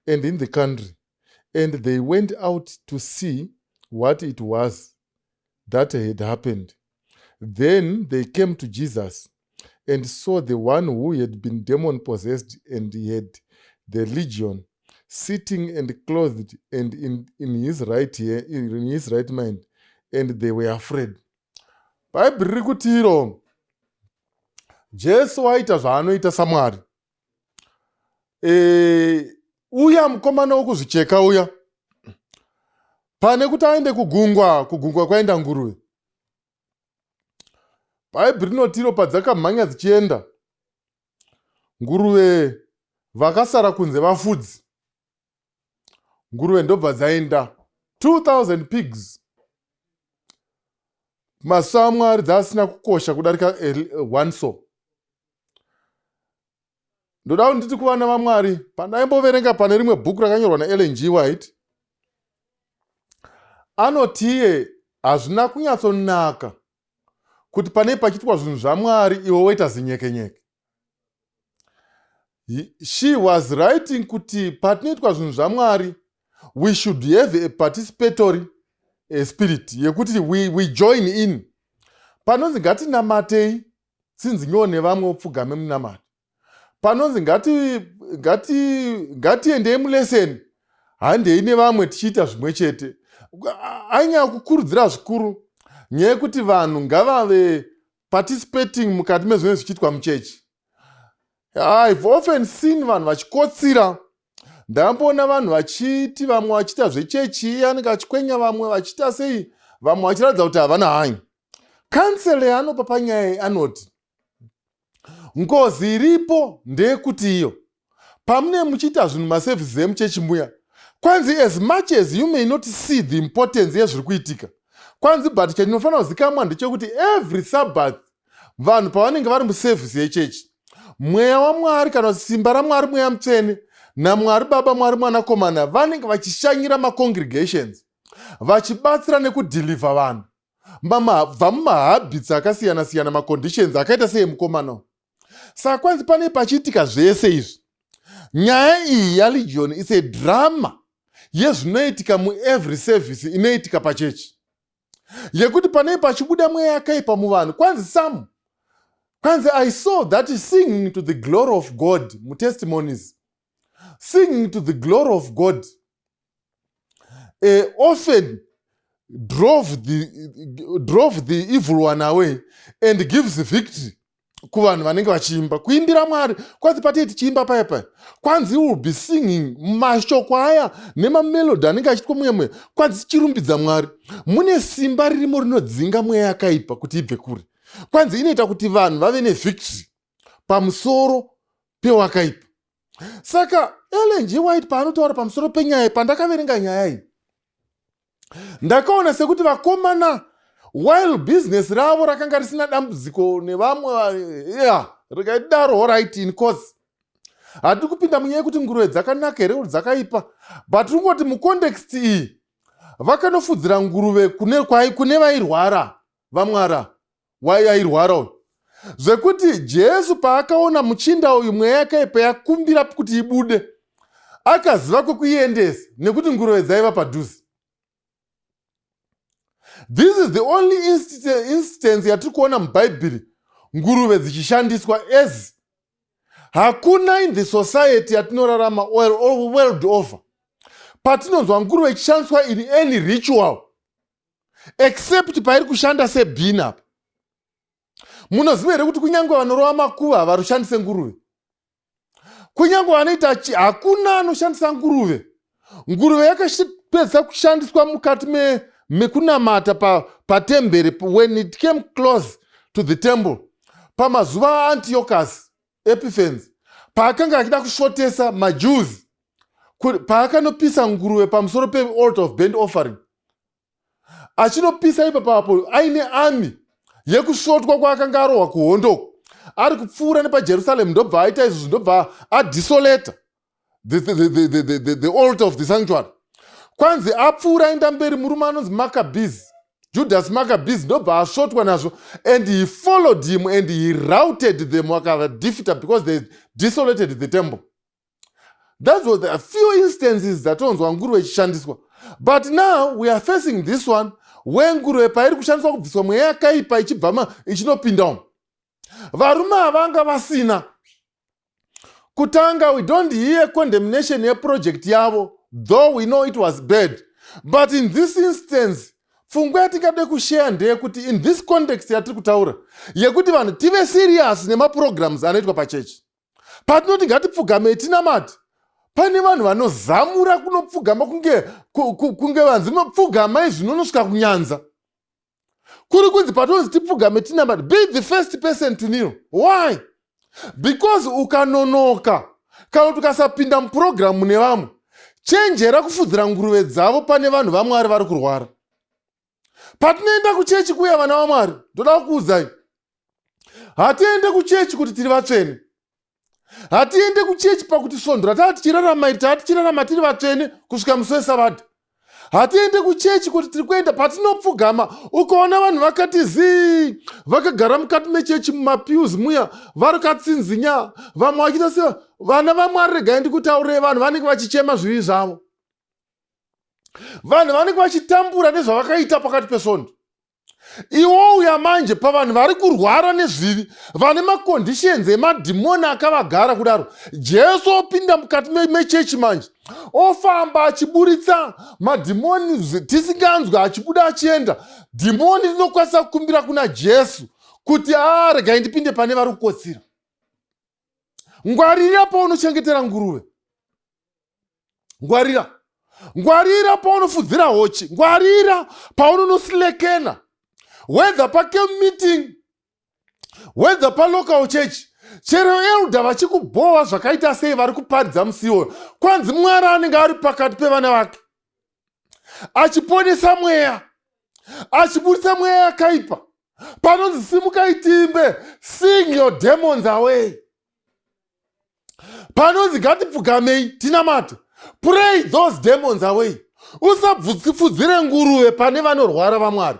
and in the country, and they went out to see what it was that had happened. Then they came to Jesus and saw the one who had been demon-possessed and had the legion, sitting and clothed and in his right mind, and they were afraid. Bible riri kutiro Jesu waita zvaanoita saMwari. Uya mukomana wokuzvicheka uya, pane kuti aende kugungwa kwaenda nguruve. Bible rinotiro padzakamhanya dzichienda, nguruve vakasara kunze vafudzi. Nguruve ndobva dzaenda 2000 pigs. Maso aMwari dzasina kukosha kudarika one soul. Ndoda kuti nditi kuvana vaMwari, pandaimboverenga pane rimwe bhuku rakanyorwa naEllen G. White, anotiye hazvina kunyatsonaka kuti pane pachiitwa zvinhu zvaMwari iwe woita zinyekenyeke. She was writing kuti patinoitwa zvinhu zvaMwari, we should have a participatory spirit yekuti we join in. Panonzi ngatinamatei tsinzinyowo nevamwe upfugame munamata. Panonzi ngatiendei muleseni handei nevamwe tichiita zvimwe chete. Anyanya kukurudzira zvikuru nyaya yekuti vanhu ngavave participating mukati mezvinhu zvichiitwa muchechi. I've often seen vanhu vachikotsira. Ndamboona vanhu vachiti vamwe vachiita zvechechi yani kachikwenya vamwe vachiita sei vamwe vachiratidza kuti havana hanya. Kansele anopa panyaya anoti ngozi iripo ndeyekuti iyo pamune muchiita zvinhu masevhisi emuchechi muya kwanzi as much as you may not see the importance yezviri kuitika kwanzi but chandinofanira kuzikamwa ndechekuti every sabbath vanhu pavanenge vari musevhisi yechechi mweya waMwari kana kuti simba raMwari mweya mutsvene naMwari Baba Mwari Mwanakomana vanenge vachishanyira macongregations vachibatsira nekudhilivha vanhu bva mumahabits akasiyana siyana maconditions akaita seemukomana. Saka kwanzi pane pachiitika zvese izvi. Nyaya iyi yalegion is a drama yezvinoitika muevery service inoitika pachechi yekuti pane pachibuda mweya yakaipa muvanhu kwanzi I saw that singing to the glory of God mutestimonies. Singing to the glory of God often drove the evil one away and gives victory kuvanhu vanenge vachiimba kuimbira Mwari. Kwanzi patei tichiimba paya kwanzi will be singing mashoko aya nemamelodi anenge achiitwa mweya kwanzi tichirumbidza Mwari. Mune simba ririmo rinodzinga mweya yakaipa kuti ibve kure. Kwanzi inoita kuti vanhu vave nevictory pamusoro pewakaipa. Saka Ellen G. White paanotaura pamusoro penyaya pandakaverenga nyaya iyi ndakaona sekuti vakomana while business ravo rakanga risina dambudziko nevamwe rikaidaro right in course hatiri kupinda munyaya yekuti nguruve dzakanaka here kuti dzakaipa but ringoti mucontext iyi vakanofudzira nguruve kune vairwara vaMwari vairwara uyu zvekuti Jesu paakaona muchinda uyu mweya yakaipa yakumbira kuti ibude akaziva kwekuiendesa nekuti nguruve dzaiva padhuze. This is the only instance yatiri kuona mubhaibheri nguruve dzichishandiswa as hakuna in the society yatinorarama world over patinonzwa nguruve ichishandiswa in any ritual except pairi kushanda sebhini apa. Munoziva here kuti kunyange vanorova makuva havari kushandisa nguruve. Kunyange vanoita hakuna anoshandisa nguruve. Nguruve yakapedza kushandiswa mukati mekunamata patemberi when it came close to the temple pamazuva Antiochus Epiphanes paakanga achida kushotesa maJews paakanopisa nguruve pamusoro pealtar of burnt offering achinopisa ipapo aine army yekusvotwa kwaakanga arohwa kuhondo ari kupfuura nepaJerusarema ndobva aita izvo ndobva adisolata the altar of the sanctuary. Kwanzi apfuura aenda mberi murume anonzi Judas Maccabees ndobva asvotwa nazvo and he followed him and he routed them wakavadefeated because they desolated the temple. That was a few instances zatonzwa nguruve ichishandiswa. But now we are facing this one when nguruve pairi kushandiswa kubviswa mweya yakaipa ichibva ichinopinda umu. Varume havanga vasina kutanga. We don't hear condemnation yeproject yavo though we know it was bad, but in this instance pfungwa yatingade kushare ndeyekuti in this context yatiri kutaura yekuti vanhu tive serious nemaprograms anoitwa pachechi. Patinoti ngatipfugamei tinamati pane vanhu vanozamura kunopfugama kunge vanzi mapfugamai zvinonosvika kunyanza kuri kunzi patonzi tipfugame tinamati be the first person to kneel. Why? Because ukanonoka kana kuti ukasapinda muprogramu nevamwe chenjera kufudzira nguruve dzavo pane vanhu vaMwari vari kurwara. Patinoenda kuchechi kuya vana vaMwari ndoda kukuudzai hatiende kuchechi kuti tiri vatsvene. Hatiende kuchechi pakuti svondo ratava tichirarama tiri vatsvene kusvika musi weSabata. Hatiende kuchechi kuti tiri kuenda patinopfugama ukaona vanhu vakati zii vakagara mukati mechechi mumapews muya vari katsinzinya vamwe vachiita se vana vaMwari regai ndikutaurei vanhu vanenge vachichema zvivi zvavo. Vanhu vanenge vachitambura nezvavakaita pakati pesvondo. Iwo uya manje pavanhu vari kurwara nezvivi vane maconditions emadhimoni akavagara kudaro Jesu opinda mukati mechechi manje ofamba achiburitsa madhimoni tisinganzwa achibuda achienda. Dhimoni rinokwanisa kukumbira kuna Jesu kuti regai ndipinde pane vari kukotsira. Ngwarira paunochengetera nguruve. Ngwarira paunofudzira hochi. Ngwarira paunonosilekena. Whether pacamp meeting, whether palocal church, chero elda vachikubohwa zvakaita sei vari kuparidza musi iwoyo, kwanzi Mwari anenge ari pakati pevana vake, achiponesa mweya, achibudisa mweya yakaipa. Panonzi simukai timbe, sing your demons away. Panonzi ngatipfugamei tinamate, pray those demons away. Usabvutsifudzire nguruve pane vanorwara vaMwari.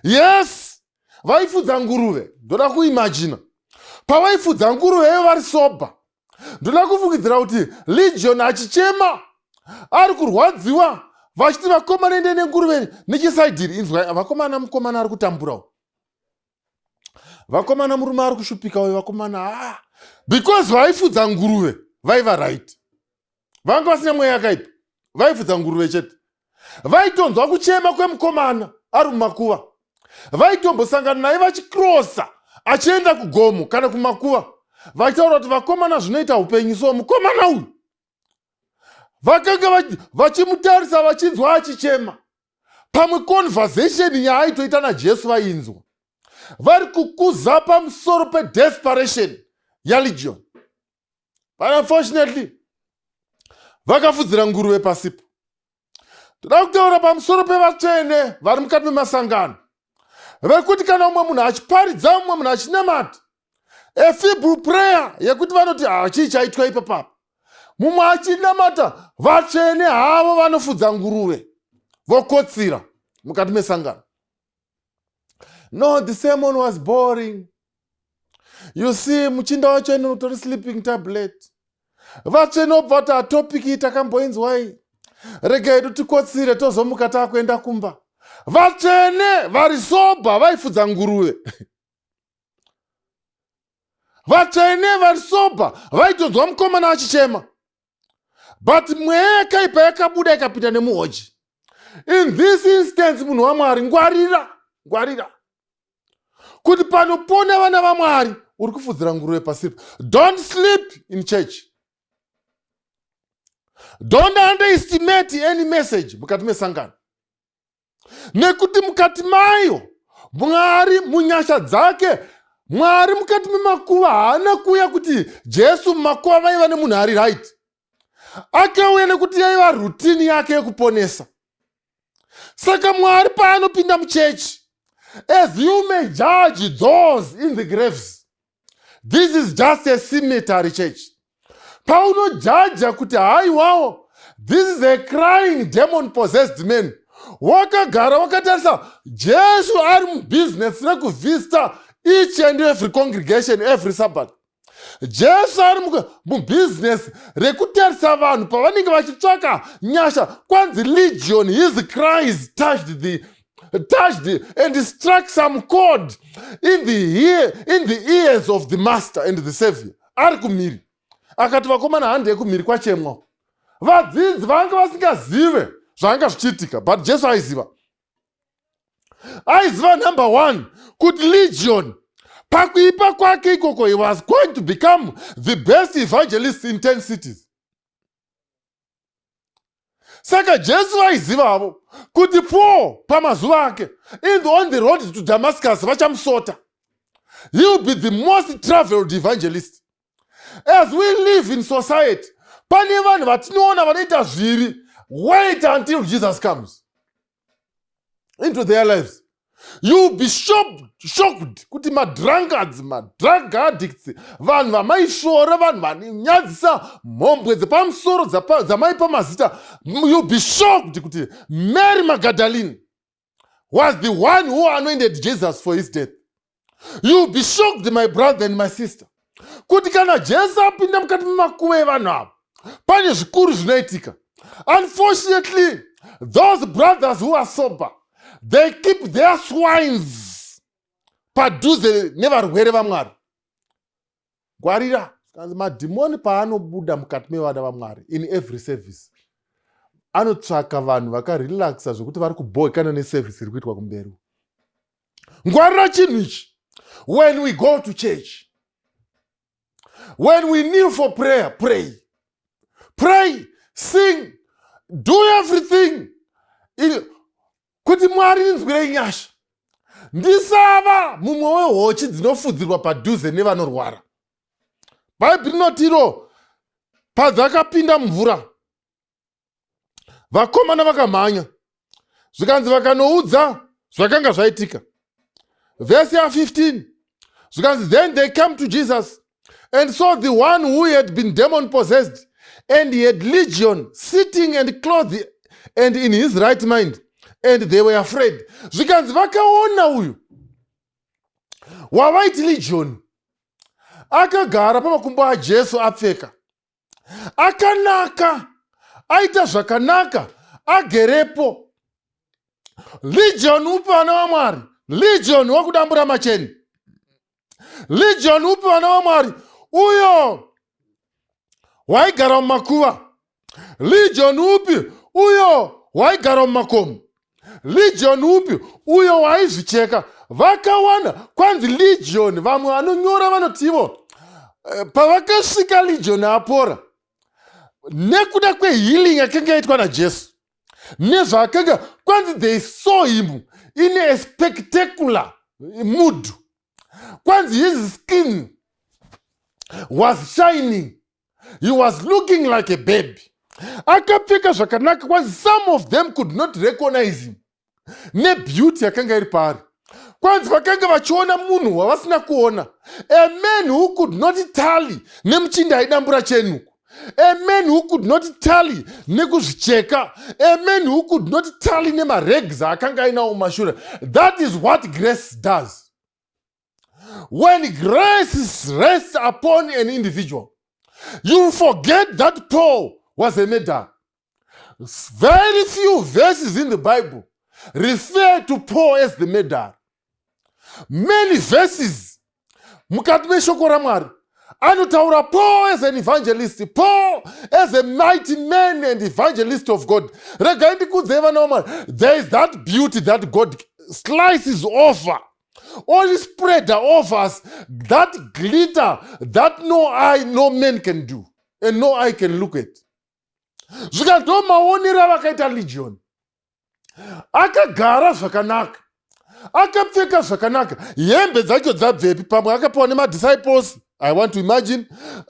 Yes, vaifudza nguruve. Ndoda kuimagina pavaifudza nguruve iyo vari soba. Ndoda kufungidzira kuti Legion achichema ari kurwadziwa, vachiti vakomana ende nenguruve nechisaidhiri. Inzwai, mukomana ari kutamburawo, vakomana murume ari kushupikawo, vakomana because vaifudza nguruve vaiva right. Vanga vasina mweya yakaipa, vaifudza nguruve chete. Vaitonzwa kuchema kwemukomana ari mumakuva, vaitombosangana naye vachikrosa achienda kugomo kana kumakuva, vachitaura kuti vakomana zvinoita upenyu. So mukomana uyu vakanga vachimutarisa vachinzwa achichema. Pamwe conversation yaaitoita naJesu vainzwa, vari kukuza pamusoro pedesperation yaLegion. But unfortunately vakafudzira nguruve pasipo. Toda kutaura pamusoro pevatsvene vari mukati memasangano, vekuti kana umwe munhu achiparidza, umwe munhu achinamata, a feeble prayer yekuti vanoti chii chaitwa ipapapa, mumwe achinamata, vatsvene havo vanofudza nguruve, vokotsira mukati mesangano. No, the sermon was boring. You see, muchinda wacho inotori sleeping tablet. Vatsvene obva kuti atopiki takamboinzwai, regai tikotsire tozomuka takuenda kumba. Vatsvene vari soba vaifudza nguruve. Vatsvene vari soba vaitonzwa mukomana achichema, but mweya yakaipa yakabuda ikapinda nemuhoji. In this instance, munhu waMwari, ngwarira kuti panopona vana vaMwari uri kufudzira nguruve pasipo. Don't sleep in church. Don't underestimate any message mukati mesangano, nekuti mukati mayo Mwari munyasha dzake, Mwari mukati memakuva haana kuuya kuti Jesu mumakuva vaiva nemunhu ari right. Akauya nekuti yaiva rutini yake yekuponesa. Saka Mwari paanopinda muchechi, as you may judge those in the graves, this is just a cemetery church. Paunojaja kuti haiwawo, this is a crying demon possessed man. Wakagara wakatarisa Jesu ari mubusiness rekuvhista each and every congregation every Sabbath. Jesu ari mubusiness rekutarisa vanhu pavanenge vachitsvaka nyasha. Kwanzi Legion, his cries touched and struck some chord in the ears of the master and the savior. Ari kumiri akati vakomana handi yekumhiri kwachemwa. Vadzidzi vanga vasingazive zvanga zvichiitika, but Jesu aiziva. Number one, kuti Legion pakuipa kwake ikoko, he was going to become the best evangelist in 10 cities. Saka Jesu aizivavo kuti Paul pamazuva ake on the road to Damascus vachamusota. He will be the most traveled evangelist. As we live in society, pane vanhu vatinoona vanoita zviri, wait until Jesus comes into their lives. You'll be shocked kuti madrunkards, drug addicts, vanhu vamaishora, vanhu vanonyadzisa, mhombwe dzepamusoro dzamaipa mazita. You'll be shocked kuti Mary Magdalene was the one who anointed Jesus for his death. You'll be shocked, my brother and my sister, kuti kana Jesu apinda mukati memakuva evanhu ava, pane zvikuru zvinoitika. Unfortunately, those brothers who are sober, they keep their swines padhuze nevarwere vaMwari. Ngwarira, kanzi madhimoni paanobuda mukati mevana vaMwari in every service, anotsvaka vanhu vakarelaxa zvokuti vari kubohekana neservice iri kuitwa kumberi. Ngwarira chinhu ichi. When we go to church, When we kneel for prayer, pray. Pray, sing, do everything. Kuti Mwari inzwire nyasha. Ndisava mumwe wehochi dzinofudzirwa padhuze nevanorwara. Bhaibheri rinotiro padzakapinda mvura, vakomana vakamhanya, zvikanzi vakanoudza zvakanga zvaitika. Verse 15, zvikanzi then they came to Jesus and saw the one who had been demon possessed and he had legion sitting and clothed and in his right mind, and they were afraid. Zvikanzi vakaona uyu wavaiti legion akagara pamakumbo aJesu apfeka, akanaka, aita zvakanaka, agerepo. Legion upi vana vaMwari? Legion wakudambura macheni. Legion upi vana vaMwari? Uyo waigara mumakuva. Legion upi? Uyo waigara mumakomo. Legion upi? Uyo waizvicheka. Vakawana kwanzi legion. Vamwe vanonyora vanotivo pavakasvika legion apora nekuda kwehealing yakanga yaitwa naJesu nezvaakanga kwanzi they saw him in a spectacular mood. Kwanzi his skin was shining, he was looking like a baby. Akapfeka zvakanaka kwanzi some of them could not recognize him nebeauty yakanga iri paari. Kwanzi vakanga vachiona munhu wavasina kuona, a man who could not tally nemuchinda aidambura chenuku, a man who could not tally nekuzvicheka, a man who could not tally nemaregs akanga ainawo mumashure. That is what grace does. When grace rests upon an individual, you forget that Paul was a medar. Very few verses in the Bible refer to Paul as the medar. Many verses mukati meshoko raMwari anotaura Paul as an evangelist, Paul as a mighty man and evangelist of God. Regai ndikudze vana vaMwari, there is that beauty that God slices over, or spread over us, that glitter that no eye, no man can do, and no eye can look at. Zvikanzi maonero avakaita legion, akagara zvakanaka, akapfeka zvakanaka, hembe dzacho dzabvepi, pamwe akapiwa nemadisciples, I want to imagine,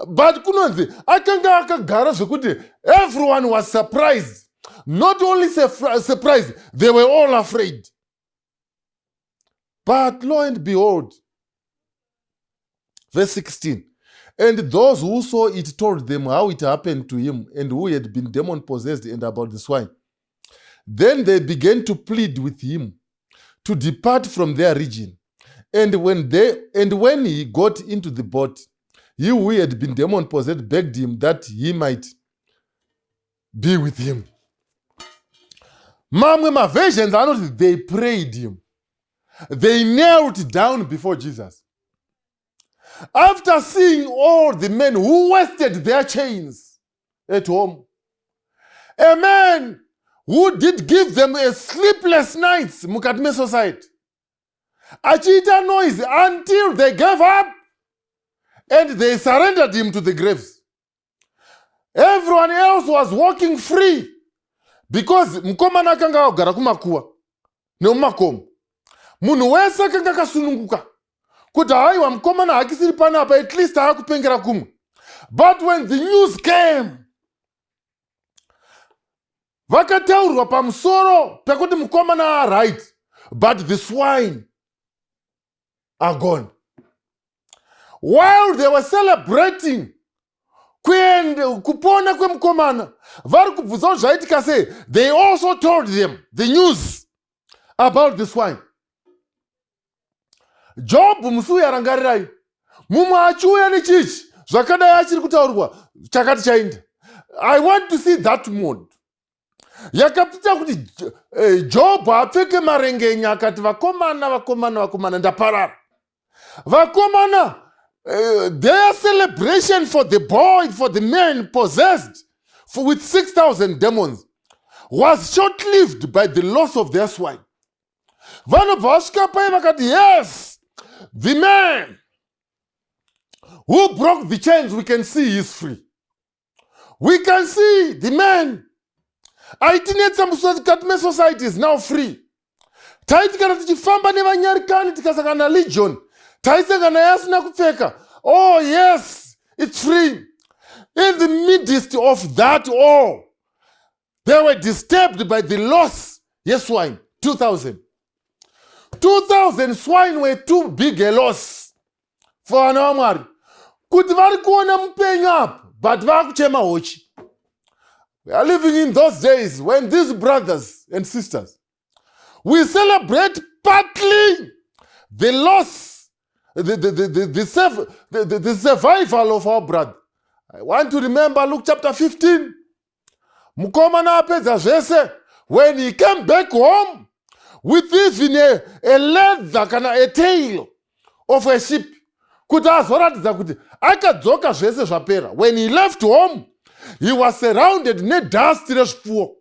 but kunonzi akanga akagara zvekuti everyone was surprised. Not only surprised, they were all afraid. But lo and behold, verse 16, and those who saw it told them how it happened to him and who had been demon possessed and about the swine. Then they began to plead with him to depart from their region. And when he got into the boat, he who had been demon possessed begged him that he might be with him. Mamwe ma versions are not, they prayed him. They knelt down before Jesus. After seeing all the men who wasted their chains at home, a man who did give them a sleepless nights mukati me society, achiita noise until they gave up and they surrendered him to the graves. Everyone else was walking free because mukomana akanga agara kumakuwa nemumakomo. Munhu wese akanga akasununguka kuti haiwa mukomana hakisiri panapa, at least haakupengera kumwe. But when the news came, vakataurwa pamusoro pekuti mukomana are right, but the swine are gone. While they were celebrating kupona kwemukomana, vari kubvunza zvaitika sei, they also told them the news about the swine. Job musi yarangarirai, mumwe achiuya nechichi zvakadai achiri kutaurwa chakati chaenda. I want to see that mode. Yakapita kuti Job apfeke marengenya akati vakomana ndaparara. Vakomana, their celebration for the boy, for the man possessed with 6,000 demons was short-lived by the loss of their swine. Vanobva vasvika pai vakati, yes, the man who broke the chains, we can see he is free. We can see the man. Aitinetsa mukati mesociety is now free. Taiti kana tichifamba nevanyarikani tikasangana legion, taisangana yasina kupfeka. Oh yes, it's free. In the midst of that all, they were disturbed by the loss. Yes, swine, 2,000. 2,000 swine were too big a loss for an Amari. Kuti vari kuona mupenyu up, but vakuchema hochi. We are living in those days when these brothers and sisters, we celebrate partly the loss, the survival of our brother. I want to remember Luke chapter 15. Mukomana apedza zvese, when he came back home with even a leather kana a tail of a sheep, kuti azoratidza kuti akadzoka zvese zvapera. When he left home, he was surrounded nedust rezvipfuwo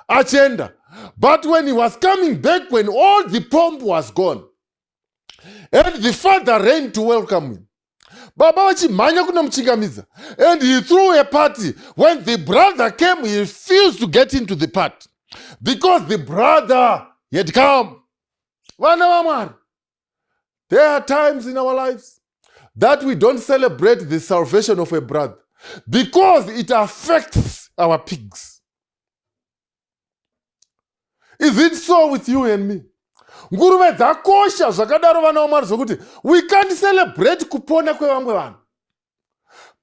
achenda. But when he was coming back, when all the pomp was gone, and the father ran to welcome him, Baba vachimhanya kunomuchingamidza, and he threw a party. When the brother came, he refused to get into the party because the brother had come. Vana vaMwari, there are times in our lives that we don't celebrate the salvation of a brother because it affects our pigs. Is it so with you and me? Nguruve Dzakosha zvakadaro vana vaMwari zvokuti we can't celebrate kupona kwevamwe vanhu.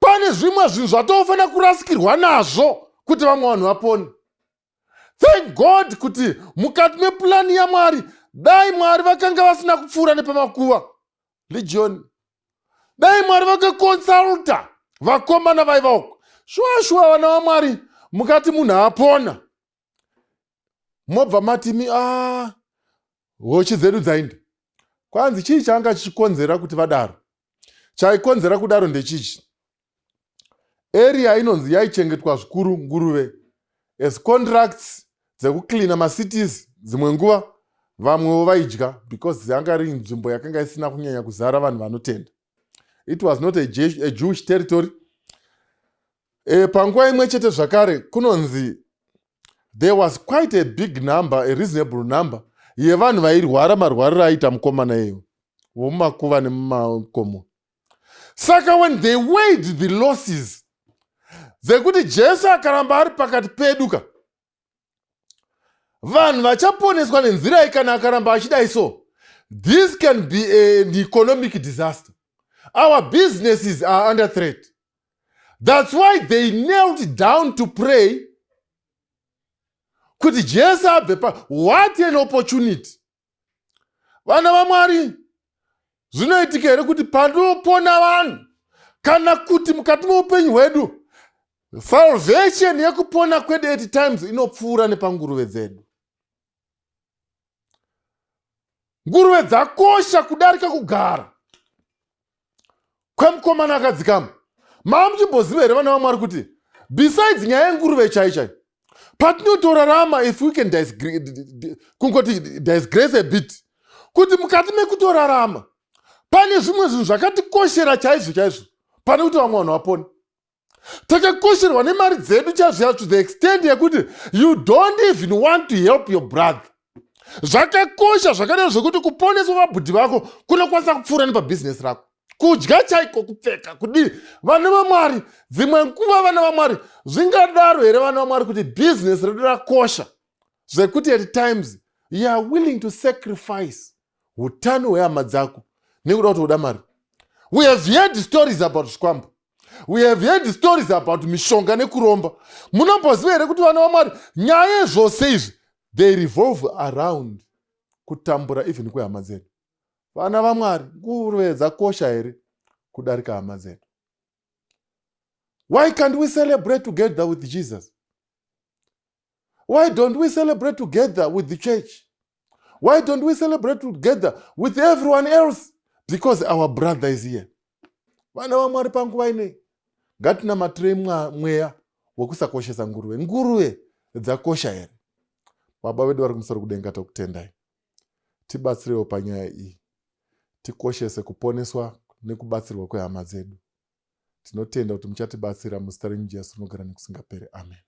Pane zvimwe zvinhu zvatofanira kurasikirwa nazvo kuti vamwe vanhu vapone. Thank God kuti mukati meplani yaMwari, dai Mwari vakanga vasina kupfuura nepamakuva legion, dai Mwari vakakonsulta vakomana vaiva uko, shuwa vana vaMwari, mukati munhu apona, mobva matimi hochi dzedu dzainda. Kwanzi chii changa chichikonzera kuti vadaro? Chaikonzera kudaro ndechichi. Area inonzi yaichengetwa zvikuru Nguruve as contracts dzekucleana macities. Dzimwe nguva vamwewo vaidya because yanga iri nzvimbo yakanga isina kunyanya kuzara vanhu vanotenda. It was not a Jewish territory. Panguva imwe chete zvakare kunonzi there was quite a big number, a reasonable number, yevanhu vairwara marwariro aita mukomana iyeyo vomumakuva nemumakomo. Saka when they weighed the losses dzekuti Jesu akaramba ari pakati peduka, vanhu vachaponeswa nenzira iyi kana akaramba achidai so, this can be an economic disaster. Our businesses are under threat. That's why they knelt down to pray kuti Jesu abve pa. What an opportunity! Vana vaMwari, zvinoitika here kuti pandopona vanhu kana kuti mukati meupenyu hwedu, salvation yekupona kwedu at times inopfuura nepanguruve dzedu. Nguruve dzakosha kudarika kugara kwemukomana akadzikama. Mamuchimboziva here vana vaMwari kuti besides nyaya yenguruve chaichai, patinotorarama, if we can digress a bit, kuti mukati mekutorarama pane zvimwe zvinhu zvakatikoshera chaizvo chaizvo pane kuti vamwe vanhu vapone. Takakosherwa nemari dzedu chaizvo to the extent yekuti you don't even want to help your brother. Zvakakosha zvakadaro zvokuti kuponeswa vabhudhi vako kunokwanisa kupfuura nepabhizinesi rako, kudya chaiko, kupfeka, kudii. Vana vaMwari, dzimwe nguva vana vaMwari, zvingadaro here vana vaMwari kuti bhizinesi redu rakosha zvekuti at times you are willing to sacrifice utano hwehama dzako nekuda kuti uda mari. We have heard stories about zvikwambo. We have heard stories about mishonga nekuromba. Munomboziva here kuti vana vaMwari, nyaya zvose izvi they revolve around kutambura even kwehama dzedu. Vana vaMwari, nguruve dzakosha here kudarika hama dzedu. Why can't we celebrate together with Jesus? Why don't we celebrate together with the church? Why don't we celebrate together with everyone else? Because our brother is here. Vana vaMwari, panguva inei ngatinamatire mweya wokusakoshesa nguruve. Nguruve dzakosha here. Baba vedu vari kumusoro kudenga, tokutendai. Tibatsirewo panyaya iyi. Tikoshese kuponeswa nekubatsirwa kwehama dzedu. tinotenda kuti muchatibatsira muzita renyu Jesu rinogara nekusingaperi. Amen.